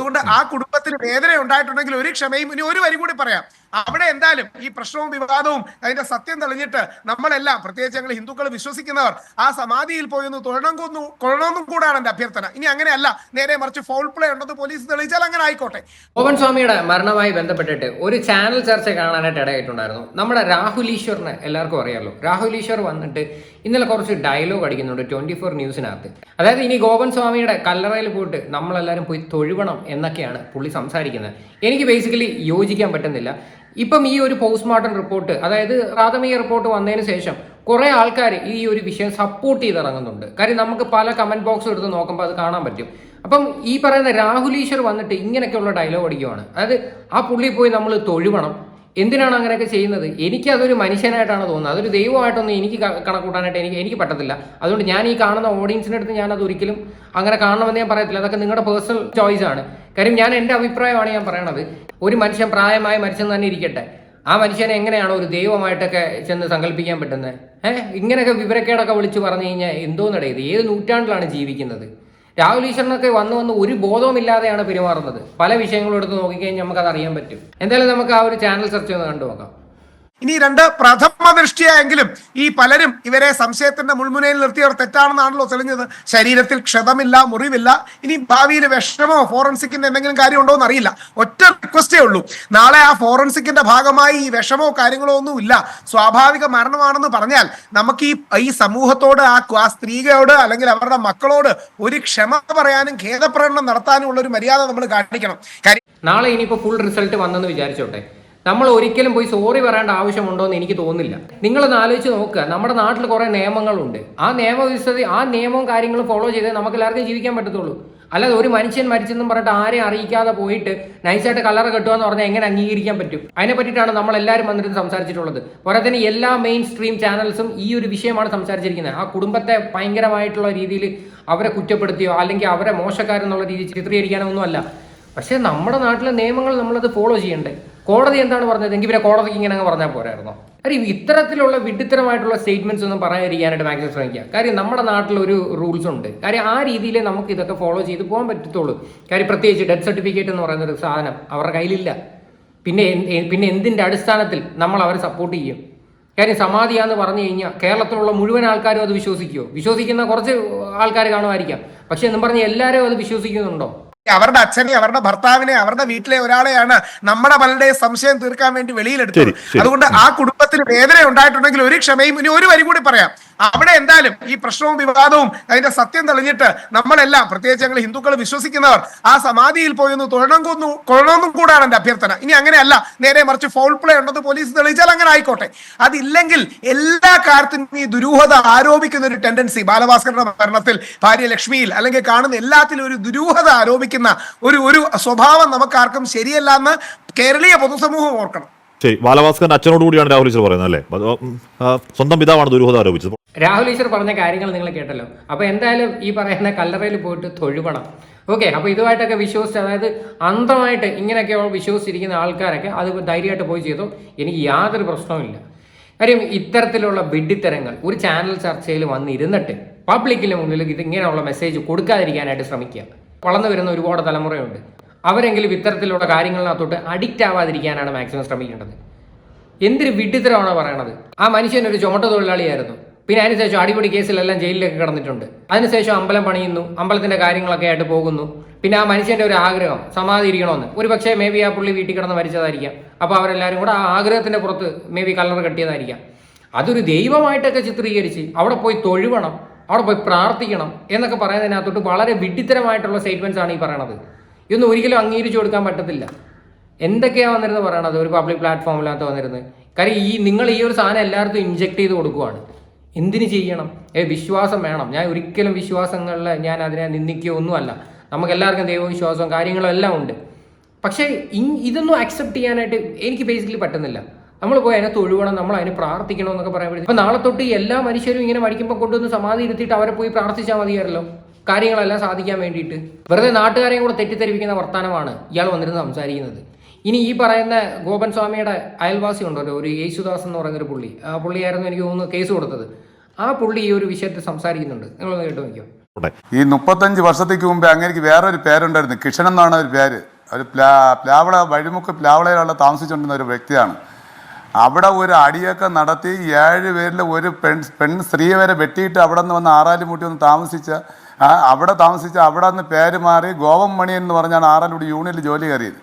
അതുകൊണ്ട് ആ കുടുംബത്തിന് വേദന ഉണ്ടായിട്ടുണ്ടെങ്കിൽ ഒരു ക്ഷമയും. ഇനി ഒരു വരി കൂടി പറയാം. അവിടെ എന്തായാലും ഈ പ്രശ്നവും വിവാദവും അതിന്റെ സത്യം തെളിഞ്ഞിട്ട് നമ്മളെല്ലാം, പ്രത്യേകിച്ച് ഞങ്ങൾ ഹിന്ദുക്കൾ വിശ്വസിക്കുന്നവർ, ആ സമാധിയിൽ പോയി ഒന്ന് കൊള്ളണമെന്നും കൂടാണ് എന്റെ അഭ്യർത്ഥന. ഇനി അങ്ങനെയല്ല, നേരെ മറിച്ച് ഫൗൾ പ്ലേ ഉണ്ടെന്ന് പോലീസ് തെളിയിച്ചാൽ അങ്ങനെ ആയിക്കോട്ടെ. ഗോപൻ സ്വാമിയുടെ മരണവുമായി ബന്ധപ്പെട്ടിട്ട് ഒരു ചാനൽ ചർച്ച കാണാനായിട്ട് ഇടയായിട്ടുണ്ടായിരുന്നു. നമ്മുടെ രാഹുൽ ഈശ്വറിനെ എല്ലാവർക്കും അറിയാമല്ലോ. രാഹുൽ ഈശ്വർ വന്നിട്ട് ഇന്നലെ കുറച്ച് ഡയലോഗ് അടിക്കുന്നുണ്ട് 24 ന്യൂസിനകത്ത്. അതായത് ഇനി ഗോപൻ സ്വാമിയുടെ കല്ലറയിൽ പോയിട്ട് നമ്മളെല്ലാവരും പോയി തൊഴുവണം എന്നൊക്കെയാണ് പുള്ളി സംസാരിക്കുന്നത്. എനിക്ക് ബേസിക്കലി യോജിക്കാൻ പറ്റുന്നില്ല. ഇപ്പം ഈ ഒരു പോസ്റ്റ്മോർട്ടം റിപ്പോർട്ട്, അതായത് പ്രാഥമിക റിപ്പോർട്ട് വന്നതിന് ശേഷം കുറേ ആൾക്കാർ ഈ ഒരു വിഷയം സപ്പോർട്ട് ചെയ്തിറങ്ങുന്നുണ്ട്. കാര്യം നമുക്ക് പല കമന്റ് ബോക്സും എടുത്ത് നോക്കുമ്പോൾ അത് കാണാൻ പറ്റും. അപ്പം ഈ പറയുന്ന രാഹുൽ ഈശ്വർ വന്നിട്ട് ഇങ്ങനെയൊക്കെയുള്ള ഡയലോഗ് അടിക്കുവാണ്. അതായത് ആ പുള്ളി പോയി നമ്മൾ തൊഴുവണം. എന്തിനാണ് അങ്ങനെയൊക്കെ ചെയ്യുന്നത്? എനിക്ക് അതൊരു മനുഷ്യനായിട്ടാണ് തോന്നുന്നത്. അതൊരു ദൈവമായിട്ടൊന്നും എനിക്ക് കണക്കൂട്ടാനായിട്ട് എനിക്ക് പറ്റത്തില്ല. അതുകൊണ്ട് ഞാൻ ഈ കാണുന്ന ഓഡിയൻസിൻ്റെ അടുത്ത് ഞാനത് ഒരിക്കലും അങ്ങനെ കാണണമെന്ന് ഞാൻ പറയത്തില്ല. അതൊക്കെ നിങ്ങളുടെ പേഴ്സണൽ ചോയ്സ് ആണ്. കാര്യം ഞാൻ എൻ്റെ അഭിപ്രായമാണ് ഞാൻ പറയണത്. ഒരു മനുഷ്യൻ പ്രായമായി മരിച്ചെന്ന് തന്നെ ഇരിക്കട്ടെ, ആ മനുഷ്യനെ എങ്ങനെയാണ് ഒരു ദൈവമായിട്ടൊക്കെ ചെന്ന് സങ്കല്പിക്കാൻ പറ്റുന്നത്? ഇങ്ങനെയൊക്കെ വിവരക്കേടൊക്കെ വിളിച്ച് പറഞ്ഞു കഴിഞ്ഞാൽ എന്തോന്നടേ, ഇത് ഏത് നൂറ്റാണ്ടിലാണ് ജീവിക്കുന്നത്? രാഹുൽ ഈശ്വറിനൊക്കെ വന്ന് ഒരു ബോധവുമില്ലാതെയാണ് പെരുമാറുന്നത്. പല വിഷയങ്ങളും എടുത്ത് നോക്കിക്കഴിഞ്ഞാൽ നമുക്കത് അറിയാൻ പറ്റും. എന്തായാലും നമുക്ക് ആ ഒരു ചാനൽ ചർച്ച ഒന്ന് കണ്ടു നോക്കാം. ഇനി രണ്ട് പ്രഥമ ദൃഷ്ടിയായെങ്കിലും ഈ പലരും ഇവരെ സംശയത്തിന്റെ മുൾമുനയിൽ നിർത്തിയവർ തെറ്റാണെന്നാണല്ലോ തെളിഞ്ഞത്. ശരീരത്തിൽ ക്ഷതമില്ല, മുറിവില്ല. ഇനി ഭാവിയിൽ വിഷമോ ഫോറൻസിക്കിന്റെ എന്തെങ്കിലും കാര്യമുണ്ടോ എന്ന് അറിയില്ല. ഒറ്റ റിക്വസ്റ്റേ ഉള്ളൂ, നാളെ ആ ഫോറൻസിക്കിന്റെ ഭാഗമായി ഈ വിഷമോ കാര്യങ്ങളോ ഒന്നും ഇല്ല, സ്വാഭാവിക മരണമാണെന്ന് പറഞ്ഞാൽ നമുക്ക് ഈ സമൂഹത്തോട്, ആ സ്ത്രീകളോട് അല്ലെങ്കിൽ അവരുടെ മക്കളോട് ഒരു ക്ഷമ പറയാനും ഖേദപ്രകടനം നടത്താനും ഉള്ള ഒരു മര്യാദ നമ്മൾ കാണിക്കണം. നാളെ ഇനിയിപ്പോൾ ഫുൾ റിസൾട്ട് വന്നെന്ന് വിചാരിച്ചോട്ടെ, നമ്മൾ ഒരിക്കലും പോയി സോറി പറയേണ്ട ആവശ്യമുണ്ടോ എന്ന് എനിക്ക് തോന്നുന്നില്ല. നിങ്ങളൊന്ന് ആലോചിച്ച് നോക്കുക, നമ്മുടെ നാട്ടിൽ കുറേ നിയമങ്ങളുണ്ട്. ആ നിയമവ്യവസ്ഥ, ആ നിയമവും കാര്യങ്ങളും ഫോളോ ചെയ്തേ നമുക്ക് എല്ലാവർക്കും ജീവിക്കാൻ പറ്റത്തുള്ളൂ. അല്ലാതെ ഒരു മനുഷ്യൻ മരിച്ചെന്നും പറഞ്ഞിട്ട് ആരെയും അറിയിക്കാതെ പോയിട്ട് നൈസായിട്ട് കല്ലറ കെട്ടുക എന്ന് പറഞ്ഞാൽ എങ്ങനെ അംഗീകരിക്കാൻ പറ്റും? അതിനെ പറ്റിയിട്ടാണ് നമ്മൾ എല്ലാവരും വന്നിട്ട് സംസാരിച്ചിട്ടുള്ളത്. പോരാത്തതിന് എല്ലാ മെയിൻ സ്ട്രീം ചാനൽസും ഈ ഒരു വിഷയമാണ് സംസാരിച്ചിരിക്കുന്നത്. ആ കുടുംബത്തെ ഭയങ്കരമായിട്ടുള്ള രീതിയിൽ അവരെ കുറ്റപ്പെടുത്തിയോ അല്ലെങ്കിൽ അവരെ മോശക്കാരെന്നുള്ള രീതിയിൽ ചിത്രീകരിക്കാനോ ഒന്നുമല്ല. പക്ഷേ നമ്മുടെ നാട്ടിലെ നിയമങ്ങൾ നമ്മളത് ഫോളോ ചെയ്യണ്ടേ? കോടതി എന്താണ് പറഞ്ഞത്? എങ്കിൽ പിന്നെ കോടതിക്ക് ഇങ്ങനെ അങ്ങ് പറഞ്ഞാൽ പോരായിരുന്നോ? കാര്യം ഇത്തരത്തിലുള്ള വിഡിത്തരമായിട്ടുള്ള സ്റ്റേറ്റ്മെന്റ്സ് ഒന്നും പറയാതിരിക്കാനായിട്ട് മാക്സിമം ശ്രമിക്കുക. കാര്യം നമ്മുടെ നാട്ടിലൊരു റൂൾസ് ഉണ്ട്. കാര്യം ആ രീതിയിലേ നമുക്ക് ഇതൊക്കെ ഫോളോ ചെയ്ത് പോകാൻ പറ്റത്തുള്ളൂ. കാര്യം പ്രത്യേകിച്ച് ഡെത്ത് സർട്ടിഫിക്കറ്റ് എന്ന് പറയുന്നൊരു സാധനം അവരുടെ കയ്യിലില്ല. പിന്നെ എന്തിൻ്റെ അടിസ്ഥാനത്തിൽ നമ്മൾ അവരെ സപ്പോർട്ട് ചെയ്യും? കാര്യം സമാധിയാന്ന് പറഞ്ഞു കഴിഞ്ഞാൽ കേരളത്തിലുള്ള മുഴുവൻ ആൾക്കാരും അത് വിശ്വസിക്കുമോ? വിശ്വസിക്കുന്ന കുറച്ച് ആൾക്കാർ കാണുമായിരിക്കാം. പക്ഷെ എന്നും പറഞ്ഞ് എല്ലാവരും അത് വിശ്വസിക്കുന്നുണ്ടോ? അവരുടെ അച്ഛനെ, അവരുടെ ഭർത്താവിനെ, അവരുടെ വീട്ടിലെ ഒരാളെയാണ് നമ്മുടെ പലരുടെയും സംശയം തീർക്കാൻ വേണ്ടി വെളിയിലെടുത്തത്. അതുകൊണ്ട് ആ കുടുംബത്തിന് വേദന ഉണ്ടായിട്ടുണ്ടെങ്കിൽ ഒരു ക്ഷമയും. ഇനി ഒരു വരി കൂടി പറയാം. അവിടെ എന്തായാലും ഈ പ്രശ്നവും വിവാദവും അതിന്റെ സത്യം തെളിഞ്ഞിട്ട് നമ്മളെല്ലാം, പ്രത്യേകിച്ച് ഞങ്ങൾ ഹിന്ദുക്കൾ വിശ്വസിക്കുന്നവർ, ആ സമാധിയിൽ പോയി ഒന്ന് കൊള്ളണമെന്നും കൂടാണ് എന്റെ അഭ്യർത്ഥന. ഇനി അങ്ങനെയല്ല, നേരെ മറിച്ച് ഫൗൾ പ്ലേ ഉണ്ടെന്ന് പോലീസ് തെളിയിച്ചാൽ അങ്ങനെ ആയിക്കോട്ടെ. അതില്ലെങ്കിൽ എല്ലാ കാര്യത്തിനും ഈ ദുരൂഹത ആരോപിക്കുന്ന ഒരു ടെൻഡൻസി, ബാലഭാസ്കറുടെ മരണത്തിൽ, ഭാര്യ ലക്ഷ്മിയിൽ, അല്ലെങ്കിൽ കാണുന്ന എല്ലാത്തിലും ഒരു ദുരൂഹത ആരോപിക്കുന്ന ഒരു സ്വഭാവം നമുക്കാർക്കും ശരിയല്ല എന്ന് കേരളീയ പൊതുസമൂഹം ഓർക്കണം. ശരി, ബാലഭാസ്കറിന്റെ അച്ഛനോട് കൂടിയാണ് രാഹുൽ ഈശ്വർ പറയുന്നത് അല്ലേ? സ്വന്തം പിതാവാണ് ദുരൂഹത ആരോപിച്ചത്. രാഹുൽ ഈശ്വർ പറഞ്ഞ കാര്യങ്ങൾ നിങ്ങൾ കേട്ടല്ലോ. അപ്പൊ എന്തായാലും ഈ പറയുന്ന കല്ലറയിൽ പോയിട്ട് തൊഴുവണം. ഓക്കെ, അപ്പൊ ഇതുമായിട്ടൊക്കെ വിശ്വസിച്ച്, അതായത് അന്ധമായിട്ട് ഇങ്ങനെയൊക്കെ വിശ്വസിച്ചിരിക്കുന്ന ആൾക്കാരൊക്കെ അത് ധൈര്യമായിട്ട് പോയി ചെയ്തോ, എനിക്ക് യാതൊരു പ്രശ്നവുമില്ല. കാര്യം ഇത്തരത്തിലുള്ള വിഡ്ഢിത്തരങ്ങൾ ഒരു ചാനൽ ചർച്ചയിൽ വന്നിരുന്നിട്ട് പബ്ലിക്കിന് മുന്നിൽ ഇതിങ്ങനെയുള്ള മെസ്സേജ് കൊടുക്കാതിരിക്കാനായിട്ട് ശ്രമിക്കുക. വളർന്നു വരുന്ന ഒരുപാട് തലമുറയുണ്ട്. അവരെങ്കിലും ഇത്തരത്തിലുള്ള കാര്യങ്ങളിനകത്തോട്ട് അഡിക്റ്റ് ആവാതിരിക്കാനാണ് മാക്സിമം ശ്രമിക്കേണ്ടത്. എന്തൊരു വിഡ്ഢിത്തരമാണ് പറയണത്. ആ മനുഷ്യൻ ഒരു ചുമട്ട തൊഴിലാളിയായിരുന്നു. പിന്നെ അതിനുശേഷം അടിപൊളി കേസിലെല്ലാം ജയിലിലേക്ക് കിടന്നിട്ടുണ്ട്. അതിനുശേഷം അമ്പലം പണിയുന്നു, അമ്പലത്തിന്റെ കാര്യങ്ങളൊക്കെ ആയിട്ട് പോകുന്നു. പിന്നെ ആ മനുഷ്യന്റെ ഒരു ആഗ്രഹം സമാധി ഇരിക്കണമെന്ന്. ഒരു പക്ഷേ മേ ബി ആ പുള്ളി വീട്ടിൽ കിടന്ന് മരിച്ചതായിരിക്കാം. അപ്പോൾ അവരെല്ലാവരും കൂടെ ആ ആഗ്രഹത്തിന്റെ പുറത്ത് മേ ബി കല്ലറ കെട്ടിയതായിരിക്കാം. അതൊരു ദൈവമായിട്ടൊക്കെ ചിത്രീകരിച്ച് അവിടെ പോയി തൊഴുവണം, അവിടെ പോയി പ്രാർത്ഥിക്കണം എന്നൊക്കെ പറയുന്നതിനകത്തോട്ട് വളരെ വിഡ്ഢിത്തരമായിട്ടുള്ള സ്റ്റേറ്റ്മെന്റ്സ് ആണ് ഈ പറയണത്. ഇതൊന്നും ഒരിക്കലും അംഗീകരിച്ചു കൊടുക്കാൻ പറ്റത്തില്ല. എന്തൊക്കെയാണ് വന്നിരുന്നത് പറയണത് ഒരു പബ്ലിക് പ്ലാറ്റ്ഫോമിനകത്ത് വന്നിരുന്നത്? കാര്യം നിങ്ങൾ ഈ ഒരു സാധനം എല്ലാവർക്കും ഇൻജെക്ട് ചെയ്ത് കൊടുക്കുവാണ്. എന്തിനു ചെയ്യണം? വിശ്വാസം വേണം. ഞാൻ ഒരിക്കലും വിശ്വാസങ്ങളിൽ ഞാൻ അതിനെ നിന്ദിക്കുകയൊന്നുമല്ല. നമുക്ക് എല്ലാവർക്കും ദൈവവിശ്വാസവും കാര്യങ്ങളും എല്ലാം ഉണ്ട്. പക്ഷേ ഇതൊന്നും അക്സെപ്റ്റ് ചെയ്യാനായിട്ട് എനിക്ക് ബേസിക്കലി പറ്റുന്നില്ല. നമ്മൾ പോയി അതിനെ തൊഴുവണം, നമ്മൾ അതിന് പ്രാർത്ഥിക്കണം എന്നൊക്കെ പറയുമ്പോഴത്തേക്കും ഇപ്പം നാളെ തൊട്ട് എല്ലാ മനുഷ്യരും ഇങ്ങനെ മരിക്കുമ്പോൾ കൊണ്ടുവന്ന് സമാധി ഇരുത്തിയിട്ട് അവരെ പോയി പ്രാർത്ഥിച്ചാൽ മതിയായിരുന്നല്ലോ കാര്യങ്ങളെല്ലാം സാധിക്കാൻ വേണ്ടിയിട്ട്. വെറുതെ നാട്ടുകാരെയും കൂടെ തെറ്റിദ്ധരിപ്പിക്കുന്ന വർത്തമാനമാണ് ഇയാൾ വന്നിരുന്ന് സംസാരിക്കുന്നത്. ഇനി ഈ പറയുന്ന ഗോപൻ സ്വാമിയുടെ അയൽവാസി ഉണ്ടല്ലോ, ഒരു യേശുദാസ് എന്ന് പറയുന്നൊരു പുള്ളി, ആ പുള്ളിയായിരുന്നു എനിക്ക് തോന്നുന്നു കേസ് കൊടുത്തത്. ആ പുള്ളി ഈ ഒരു വിഷയത്തിൽ സംസാരിക്കുന്നുണ്ട്. നിങ്ങളൊന്ന് കേട്ട് നോക്കിയോ? ഈ 35 വർഷത്തേക്ക് മുമ്പേ അങ്ങേക്ക് വേറൊരു പേരുണ്ടായിരുന്നു, കിഷൻ എന്നാണ് ഒരു പേര്. ഒരു പ്ലാവള വഴിമുക്ക് പ്ലാവളയിലുള്ള താമസിച്ചുകൊണ്ടിരുന്ന ഒരു വ്യക്തിയാണ്. അവിടെ ഒരു അടിയൊക്കെ നടത്തി 7 പേരിൽ ഒരു പെൺ സ്ത്രീ വരെ വെട്ടിയിട്ട് അവിടെ നിന്ന് വന്ന് ആറാലുമുട്ടി ഒന്ന് താമസിച്ച അവിടെ നിന്ന് പേര് മാറി ഗോവം മണിയൻ എന്ന് പറഞ്ഞാണ് ആറാലുമുടി യൂണിയനിൽ ജോലി കയറിയത്.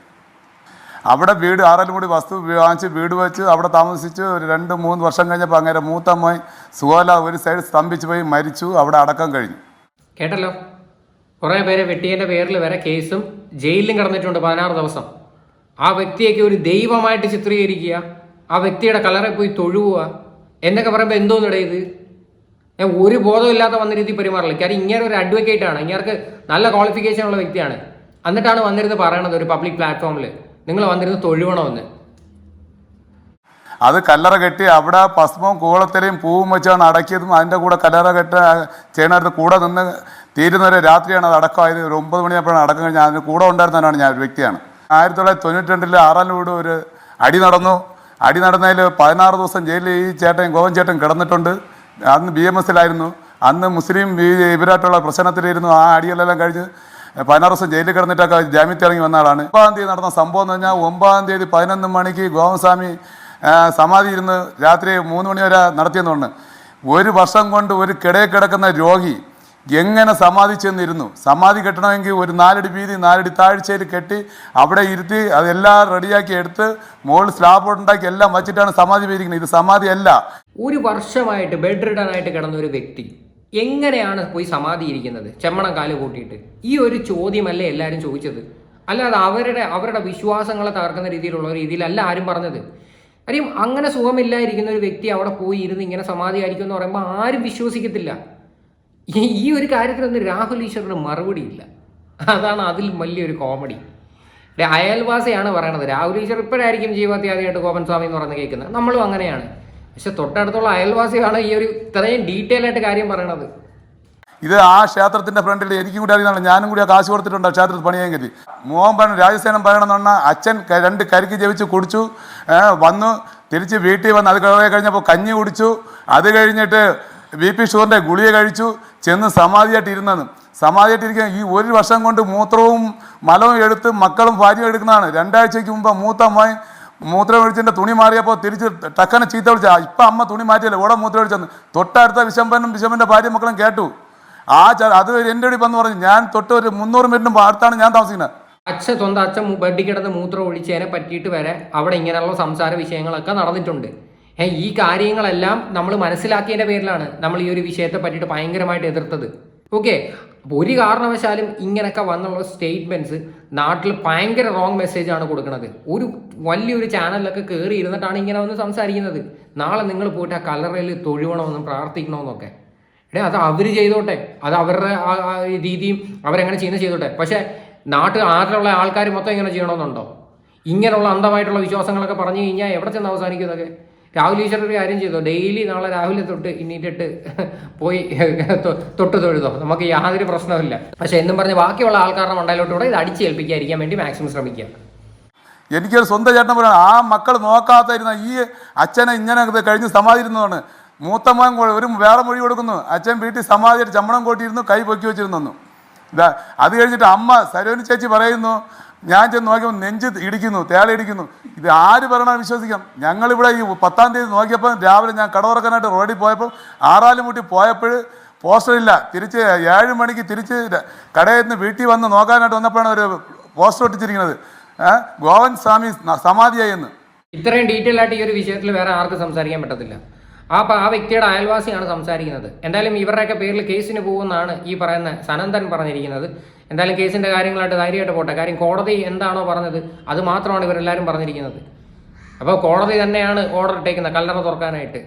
അവിടെ വീട് ആറാലുമുടി വസ്തു വാങ്ങിച്ച് വീട് വെച്ച് അവിടെ താമസിച്ച് ഒരു 2-3 വർഷം കഴിഞ്ഞപ്പോൾ അങ്ങനെ മൂത്ത മോൻ സുഖല ഒരു സൈഡ് സ്തംഭിച്ച് പോയി മരിച്ചു. അവിടെ അടക്കം കഴിഞ്ഞു. കേട്ടല്ലോ, കുറേ പേരെ വെട്ടിയതിൻ്റെ പേരിൽ വരെ കേസും ജയിലിലും കിടന്നിട്ടുണ്ട് 16 ദിവസം. ആ വ്യക്തിയൊക്കെ ഒരു ദൈവമായിട്ട് ചിത്രീകരിക്കുക, ആ വ്യക്തിയുടെ കളറെ പോയി തൊഴുക എന്നൊക്കെ പറയുമ്പോൾ എന്തോന്നിട ഇത്? ഞാൻ ഒരു ബോധമില്ലാത്ത വന്ന രീതി പെരുമാറില്ല. കാര്യം ഇങ്ങനെ ഒരു അഡ്വക്കേറ്റാണ്, ഇങ്ങേർക്ക് നല്ല ക്വാളിഫിക്കേഷൻ ഉള്ള വ്യക്തിയാണ്. എന്നിട്ടാണ് വന്നിരുന്ന് പറയണത് ഒരു പബ്ലിക് പ്ലാറ്റ്ഫോമിൽ നിങ്ങൾ വന്നിരുന്ന് തൊഴുവണമെന്ന്. അത് കല്ലറ കെട്ടി അവിടെ ഭസ്മവും കൂളത്തിലെയും പൂവും വെച്ചാണ് അടക്കിയതും. അതിൻ്റെ കൂടെ കല്ലറ ചെയ്യണത് കൂടെ നിന്ന് തീരുന്നവരെ രാത്രിയാണ് അത് അടക്കമായത്. ഒരു 9 മണിയായപ്പോഴാണ് അടക്കം കഴിഞ്ഞാൽ അതിന് കൂടെ ഉണ്ടായിരുന്നവനാണ് ഞാൻ ഒരു വ്യക്തിയാണ്. 1992 ആറാലുമൂട് ഒരു അടി നടന്നു. അടി നടന്നതിൽ 16 ദിവസം ജയിലിൽ ഈ ഗോവൻ ചേട്ടൻ കിടന്നിട്ടുണ്ട്. അന്ന് BMS-ലായിരുന്നു. അന്ന് മുസ്ലിം ഇവരായിട്ടുള്ള പ്രശ്നത്തിലിരുന്നു. ആ അടികളെല്ലാം കഴിഞ്ഞ് 16 ദിവസം ജയിലിൽ കിടന്നിട്ടൊക്കെ ജാമ്യത്തിൽ ഇറങ്ങി വന്ന ആളാണ്. 9-ാം തീയതി നടന്ന സംഭവം എന്ന് പറഞ്ഞാൽ 9-ാം തീയതി 11 മണിക്ക് ഗോവൻസ്വാമി സമാധി ഇരുന്ന് രാത്രി 3 മണി വരെ നടത്തിയെന്ന് പറഞ്ഞു. 1 വർഷം കൊണ്ട് ഒരു കിടയിൽ കിടക്കുന്ന രോഗി എങ്ങനെ സമാധി ചെന്നിരുന്നു? സമാധി കെട്ടണമെങ്കിൽ ഒരു 4 അടി വീതി 4 അടി താഴ്ചയിൽ കെട്ടി അവിടെ ഇരുത്തി അതെല്ലാം റെഡിയാക്കി എടുത്ത് മുകളിൽ സ്ലാബ് ഉണ്ടാക്കി എല്ലാം വച്ചിട്ടാണ് സമാധി ഇരിക്കുന്നത്. ഇത് സമാധി അല്ല. 1 വർഷമായിട്ട് ബെഡ് റിഡൻ ആയിട്ട് കിടന്ന ഒരു വ്യക്തി എങ്ങനെയാണ് പോയി സമാധി ഇരിക്കുന്നത് ചെമ്മണം കാല് കൂട്ടിയിട്ട്? ഈ ഒരു ചോദ്യമല്ലേ എല്ലാവരും ചോദിച്ചത്. അല്ലാതെ അവരുടെ വിശ്വാസങ്ങളെ തകർക്കുന്ന രീതിയിലല്ല ആരും പറഞ്ഞത്. കാര്യം അങ്ങനെ സുഖമില്ലായിരിക്കുന്ന ഒരു വ്യക്തി അവിടെ പോയി ഇരുന്ന് ഇങ്ങനെ സമാധി ആയിരിക്കും എന്ന് പറയുമ്പോൾ ആരും വിശ്വസിക്കത്തില്ല. ഈ ഒരു കാര്യത്തിലൊന്നും രാഹുൽ ഈശ്വറിന് മറുപടിയില്ല. അതാണ് അതിൽ വലിയൊരു കോമഡി. അയൽവാസിയാണ് പറയണത്. രാഹുൽ ഈശ്വർ ഇപ്പോഴായിരിക്കും ജീവിതത്തിൽ ആദ്യമായിട്ട് ഗോപൻ സ്വാമി എന്ന് പറഞ്ഞ് കേൾക്കുന്നത്. നമ്മളും അങ്ങനെയാണ്. പക്ഷെ തൊട്ടടുത്തുള്ള അയൽവാസിയാണ് ഈ ഒരു ഇത്രയും ഡീറ്റെയിൽ ആയിട്ട് കാര്യം പറയണത്. ഇത് ആ ക്ഷേത്രത്തിന്റെ ഫ്രണ്ടിൽ എനിക്കും കൂടി അറിയുന്നതാണ്. ഞാനും കൂടി ആ കാശ് കൊടുത്തിട്ടുണ്ട് ക്ഷേത്രത്തിൽ പണിയാൻ കരുതി. മോഹൻ പറഞ്ഞു രാജസേനം പറയണമെന്ന് പറഞ്ഞാൽ അച്ഛൻ 2 കരിക്ക് ജപിച്ച് കുടിച്ചു, വന്നു തിരിച്ച് വീട്ടിൽ വന്ന് അത് കഴിഞ്ഞപ്പോൾ കഞ്ഞി കുടിച്ചു. അത് കഴിഞ്ഞിട്ട് BP ഷുഗറിൻ്റെ ഗുളിക കഴിച്ചു, ചെന്ന് സമാധിയായിട്ടിരുന്നെന്ന്. സമാധിയായിട്ടിരിക്കാൻ ഈ 1 വർഷം കൊണ്ട് മൂത്രവും മലവും എടുത്ത് മക്കളും ഭാര്യയും എടുക്കുന്നതാണ്. 2 ആഴ്ചയ്ക്ക് മുമ്പ് മൂത്ത മോൻ മൂത്രം ഒഴിച്ചതിൻ്റെ തുണി മാറിയപ്പോൾ തിരിച്ച് ടക്കനെ ചീത്ത വിളിച്ച. ഇപ്പം അമ്മ തുണി മാറ്റിയല്ലേ ഓടെ മൂത്രം ഒഴിച്ചെന്ന്. തൊട്ടടുത്ത വിശമ്പൻ്റെ ഭാര്യ മക്കളും കേട്ടു. അത് എൻ്റെ കൂടി വന്ന് പറഞ്ഞു. ഞാൻ തൊട്ട് ഒരു 300 മീറ്ററിന് അടുത്താണ് ഞാൻ താമസിക്കുന്നത്. സ്വന്തം അച്ഛൻ ബെഡിൽ കിടന്ന് മൂത്രം ഒഴിച്ചതിനെ പറ്റിയിട്ട് വരെ അവിടെ ഇങ്ങനെയുള്ള സംസാര വിഷയങ്ങളൊക്കെ നടന്നിട്ടുണ്ട്. ഈ കാര്യങ്ങളെല്ലാം നമ്മൾ മനസ്സിലാക്കിയതിൻ്റെ പേരിലാണ് നമ്മൾ ഈ ഒരു വിഷയത്തെ പറ്റിയിട്ട് ഭയങ്കരമായിട്ട് എതിർത്തത്. ഓക്കെ, അപ്പോൾ ഒരു കാരണവശാലും ഇങ്ങനെയൊക്കെ വന്നുള്ള സ്റ്റേറ്റ്മെൻറ്റ്സ് നാട്ടിൽ ഭയങ്കര റോങ് മെസ്സേജാണ് കൊടുക്കുന്നത്. ഒരു വലിയൊരു ചാനലിലൊക്കെ കയറി ഇരുന്നിട്ടാണ് ഇങ്ങനെ വന്ന് സംസാരിക്കുന്നത്. നാളെ നിങ്ങൾ പോയിട്ട് ആ കല്ലറയിൽ തൊഴുവണമെന്നും പ്രാർത്ഥിക്കണമെന്നൊക്കെ. അത് അവർ ചെയ്തോട്ടെ, അത് അവരുടെ രീതിയും അവരെങ്ങനെ ചെയ്യുന്നത് ചെയ്തോട്ടെ. പക്ഷേ നാട്ടിലുള്ള ആൾക്കാർ മൊത്തം ഇങ്ങനെ ചെയ്യണമെന്നുണ്ടോ? ഇങ്ങനെയുള്ള അന്ധമായിട്ടുള്ള വിശ്വാസങ്ങളൊക്കെ പറഞ്ഞു കഴിഞ്ഞാൽ എവിടെ ചെന്ന് അവസാനിക്കുന്നതൊക്കെ? രാഹുൽ ഈശ്വർ ഒരു കാര്യം ചെയ്തോ, ഡെയിലി നാളെ രാവിലെ തൊട്ട് ഇന്നീറ്റിട്ട് പോയി തൊട്ട് തൊഴുതോ, നമുക്ക് യാതൊരു പ്രശ്നമില്ല. പക്ഷെ എന്നും പറഞ്ഞ് ബാക്കിയുള്ള ആൾക്കാരുടെ മണ്ടയിലോട്ടുകൂടെ ഇത് അടിച്ചേൽപ്പിക്കാതിരിക്കാൻ വേണ്ടി മാക്സിമം ശ്രമിക്കുക. എനിക്കൊരു സ്വന്തം ചേട്ടൻ പറയണം, ആ മക്കൾ നോക്കാത്തായിരുന്ന ഈ അച്ഛനെ ഇങ്ങനെ കഴിഞ്ഞ് സമാധിയിരുന്നതാണ്. മൂത്ത മോൻ ഒരു വേറെ മൊഴി കൊടുക്കുന്നു, അച്ഛൻ വീട്ടിൽ സമാധിയായിട്ട് ചമ്മണം കൂട്ടിയിരുന്നു, കൈ പൊക്കി വെച്ചിരുന്നു. അത് കഴിഞ്ഞിട്ട് അമ്മ സരോനി ചേച്ചി പറയുന്നു, ഞാൻ ചെന്ന് നോക്കിയപ്പോൾ നെഞ്ച് ഇടിക്കുന്നു, തേളയിടിക്കുന്നു. ഇത് ആര് പറയണം വിശ്വസിക്കാം? ഞങ്ങളിവിടെ ഈ 10-ാം തീയതി നോക്കിയപ്പോൾ രാവിലെ ഞാൻ കട തുറക്കാനായിട്ട് റോഡിൽ പോയപ്പോൾ ആറാലുമുട്ടി പോയപ്പോൾ പോസ്റ്റർ ഇല്ല. തിരിച്ച് 7 മണിക്ക് തിരിച്ച് കടയിൽ നിന്ന് വീട്ടിൽ വന്ന് നോക്കാനായിട്ട് വന്നപ്പോഴാണ് ഒരു പോസ്റ്റർ ഒട്ടിച്ചിരിക്കുന്നത്, ഗോവൻ സ്വാമി സമാധിയായി എന്ന്. ഇത്രയും ഡീറ്റെയിൽ ആയിട്ട് ഈ ഒരു വിഷയത്തിൽ വേറെ ആർക്കും സംസാരിക്കാൻ പറ്റത്തില്ല. ആ വ്യക്തിയുടെ അയൽവാസിയാണ് സംസാരിക്കുന്നത്. എന്തായാലും ഇവരുടെയൊക്കെ പേരിൽ കേസിന് പോകുമെന്നാണ് ഈ പറയുന്ന സനന്ദൻ പറഞ്ഞിരിക്കുന്നത്. എന്തായാലും കേസിൻ്റെ കാര്യങ്ങളായിട്ട് ധൈര്യമായിട്ട് പോട്ടെ. കാര്യം കോടതി എന്താണോ പറഞ്ഞത് അത് മാത്രമാണ് ഇവരെല്ലാവരും പറഞ്ഞിരിക്കുന്നത്. അപ്പോൾ കോടതി തന്നെയാണ് ഓർഡർ ഇട്ടേക്കുന്നത് കല്ലറ തുറക്കാനായിട്ട്.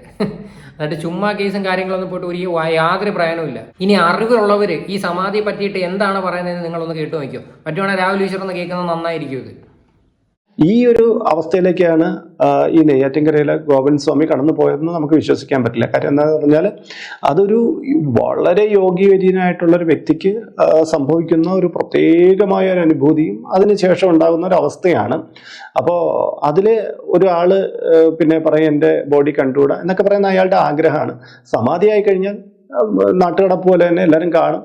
എന്നിട്ട് ചുമ്മാ കേസും കാര്യങ്ങളൊന്നും പോയിട്ട് ഒരു യാതൊരു പ്രയോജനമില്ല. ഇനി അറിവുള്ളവർ ഈ സമാധിയെ പറ്റിയിട്ട് എന്താണ് പറയുന്നത് നിങ്ങളൊന്ന് കേട്ടു നോക്കിയോ. പറ്റുവാണെങ്കിൽ രാഹുൽ ഈശ്വർ ഒന്ന് കേൾക്കുന്നത് നന്നായിരിക്കും. ഇത് ഈ ഒരു അവസ്ഥയിലേക്കാണ് ഈ നെയ്യാറ്റിൻകരയിലെ ഗോപൻ സ്വാമി കടന്നു പോയതെന്ന് നമുക്ക് വിശ്വസിക്കാൻ പറ്റില്ല. കാര്യം എന്താണെന്ന് പറഞ്ഞാൽ അതൊരു വളരെ യോഗ്യവര്യനായിട്ടുള്ള ഒരു വ്യക്തിക്ക് സംഭവിക്കുന്ന ഒരു പ്രത്യേകമായ ഒരു അനുഭൂതിയും അതിനുശേഷം ഉണ്ടാകുന്ന ഒരു അവസ്ഥയാണ്. അപ്പോൾ അതിൽ ഒരാൾ പിന്നെ പറയും എൻ്റെ ബോഡി കണ്ടുകൂടാ എന്നൊക്കെ പറയുന്ന അയാളുടെ ആഗ്രഹമാണ്. സമാധിയായി കഴിഞ്ഞാൽ നാട്ടുകടപ്പ് പോലെ തന്നെ എല്ലാവരും കാണും.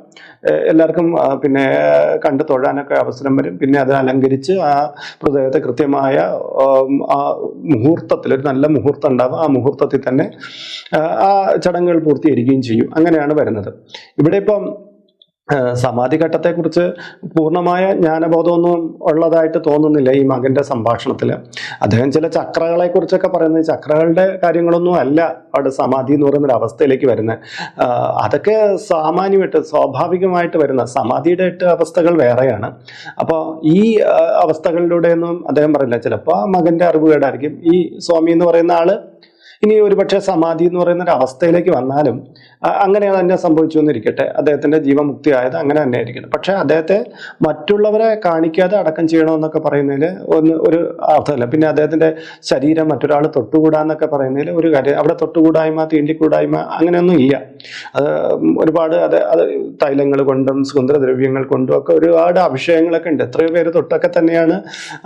എല്ലാവർക്കും പിന്നെ കണ്ടു തൊഴാനൊക്കെ അവസരം വരും. പിന്നെ അത് അലങ്കരിച്ച് ആ മൃതദേഹത്തെ കൃത്യമായ ആ മുഹൂർത്തത്തിൽ, ഒരു നല്ല മുഹൂർത്തം ഉണ്ടാവും, ആ മുഹൂർത്തത്തിൽ തന്നെ ആ ചടങ്ങുകൾ പൂർത്തീകരിക്കുകയും ചെയ്യും. അങ്ങനെയാണ് വരുന്നത്. ഇവിടെ ഇപ്പം സമാധി ഘട്ടത്തെക്കുറിച്ച് പൂർണ്ണമായ ജ്ഞാനബോധമൊന്നും ഉള്ളതായിട്ട് തോന്നുന്നില്ല ഈ മകന്റെ സംഭാഷണത്തിൽ. അദ്ദേഹം ചില ചക്രകളെ കുറിച്ചൊക്കെ പറയുന്നത്, ചക്രകളുടെ കാര്യങ്ങളൊന്നും അല്ല അവിടെ സമാധി എന്ന് പറയുന്ന ഒരു അവസ്ഥയിലേക്ക് വരുന്നത്. അതൊക്കെ സാമാന്യമായിട്ട് സ്വാഭാവികമായിട്ട് വരുന്ന സമാധിയുടെ 8 അവസ്ഥകൾ വേറെയാണ്. അപ്പോൾ ഈ അവസ്ഥകളിലൂടെയൊന്നും അദ്ദേഹം പറയില്ല. ചിലപ്പോൾ ആ മകന്റെ അറിവുകേടായിരിക്കും. ഈ സ്വാമി എന്ന് പറയുന്ന ആള് ഇനി ഒരുപക്ഷെ സമാധി എന്ന് പറയുന്ന ഒരു അവസ്ഥയിലേക്ക് വന്നാലും അങ്ങനെ തന്നെ സംഭവിച്ചു എന്നിരിക്കട്ടെ, അദ്ദേഹത്തിന്റെ ജീവമുക്തി ആയത് അങ്ങനെ തന്നെ ആയിരിക്കണം. പക്ഷെ അദ്ദേഹത്തെ മറ്റുള്ളവരെ കാണിക്കാതെ അടക്കം ചെയ്യണമെന്നൊക്കെ പറയുന്നതിൽ ഒരു അർത്ഥമില്ല. പിന്നെ അദ്ദേഹത്തിന്റെ ശരീരം മറ്റൊരാൾ തൊട്ടുകൂടാന്നൊക്കെ പറയുന്നതിൽ ഒരു കാര്യം, അവിടെ തൊട്ടുകൂടായ്മ, തീണ്ടിക്കൂടായ്മ അങ്ങനെയൊന്നും ഇല്ല. അത് ഒരുപാട് അത് തൈലങ്ങൾ കൊണ്ടും സുഗന്ധദ്രവ്യങ്ങൾ കൊണ്ടും ഒക്കെ ഒരുപാട് അഭിഷേകങ്ങളൊക്കെ ഉണ്ട്. എത്രയോ പേര് തൊട്ടൊക്കെ തന്നെയാണ്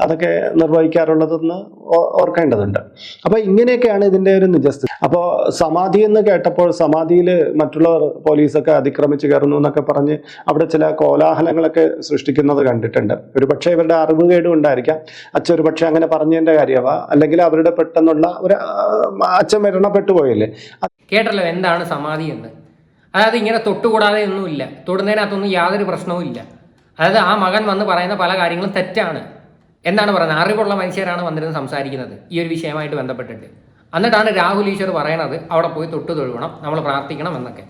അതൊക്കെ നിർവഹിക്കാറുള്ളതെന്ന് ഓർക്കേണ്ടതുണ്ട്. അപ്പൊ ഇങ്ങനെയൊക്കെയാണ് ഇതിന്റെ ഒരു നിജസ്ഥിതി. അപ്പോൾ സമാധി എന്ന് കേട്ടപ്പോൾ സമാധിയിൽ മറ്റുള്ളവർ പോലീസൊക്കെ അതിക്രമിച്ച് കയറുന്നു എന്നൊക്കെ പറഞ്ഞ് അവിടെ ചില കോലാഹലങ്ങളൊക്കെ സൃഷ്ടിക്കുന്നത് കണ്ടിട്ടുണ്ട്. ഒരു പക്ഷേ ഇവരുടെ അറിവുകേടും ഉണ്ടായിരിക്കാം. അച്ഛൻ ഒരു പക്ഷെ അങ്ങനെ പറഞ്ഞതിന്റെ കാര്യമാവാ, അല്ലെങ്കിൽ അവരുടെ പെട്ടെന്നുള്ള ഒരു അച്ഛൻ മരണപ്പെട്ടു പോയല്ലേ. കേട്ടല്ലോ എന്താണ് സമാധി എന്ന്. അതായത് ഇങ്ങനെ തൊട്ടുകൂടാതെ ഒന്നുമില്ല, തൊടുന്നതിനകത്തൊന്നും യാതൊരു പ്രശ്നവും ഇല്ല. അതായത് ആ മകൻ വന്ന് പറയുന്ന പല കാര്യങ്ങളും തെറ്റാണ് എന്നാണ് പറയുന്നത്. അറിവുള്ള മനുഷ്യരാണ് വന്നിരുന്ന് സംസാരിക്കുന്നത് ഈ ഒരു വിഷയമായിട്ട് ബന്ധപ്പെട്ടിട്ട്. എന്നിട്ടാണ് രാഹുൽ ഈശ്വർ പറയണത് അവിടെ പോയി തൊട്ട് തൊഴുകണം, നമ്മൾ പ്രാർത്ഥിക്കണം എന്നൊക്കെ.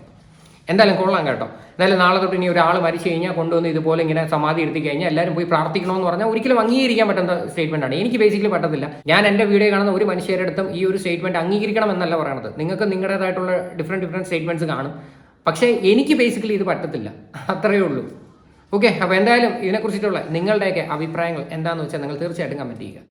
എന്തായാലും കൊള്ളാം കേട്ടോ. എന്തായാലും നാളെ തൊട്ട് ഇനി ഒരാൾ മരിച്ചു കഴിഞ്ഞാൽ കൊണ്ടുവന്ന് ഇതുപോലെ ഇങ്ങനെ സമാധി എടുത്തി കഴിഞ്ഞാൽ എല്ലാവരും പോയി പ്രാർത്ഥിക്കണമെന്ന് പറഞ്ഞാൽ ഒരിക്കലും അംഗീകരിക്കാൻ പറ്റുന്ന സ്റ്റേറ്റ്മെന്റ് ആണ്. എനിക്ക് ബേസിക്കലി പറ്റത്തില്ല. ഞാൻ എൻ്റെ വീഡിയോ കാണുന്ന ഒരു മനുഷ്യരുടെ അടുത്തും ഈ ഒരു സ്റ്റേറ്റ്മെന്റ് അംഗീകരിക്കണം എന്നല്ല പറയണത്. നിങ്ങൾക്ക് നിങ്ങളുടേതായിട്ടുള്ള ഡിഫറെൻറ്റ് സ്റ്റേറ്റ്മെന്റ്സ് കാണും. പക്ഷേ എനിക്ക് ബേസിക്കലി ഇത് പറ്റത്തില്ല, അത്രയേ ഉള്ളൂ. ഓക്കെ, അപ്പോൾ എന്തായാലും ഇതിനെക്കുറിച്ചിട്ടുള്ള നിങ്ങളുടെയൊക്കെ അഭിപ്രായങ്ങൾ എന്താണെന്ന് വെച്ചാൽ നിങ്ങൾ തീർച്ചയായിട്ടും കമൻറ്റ് ചെയ്യുക.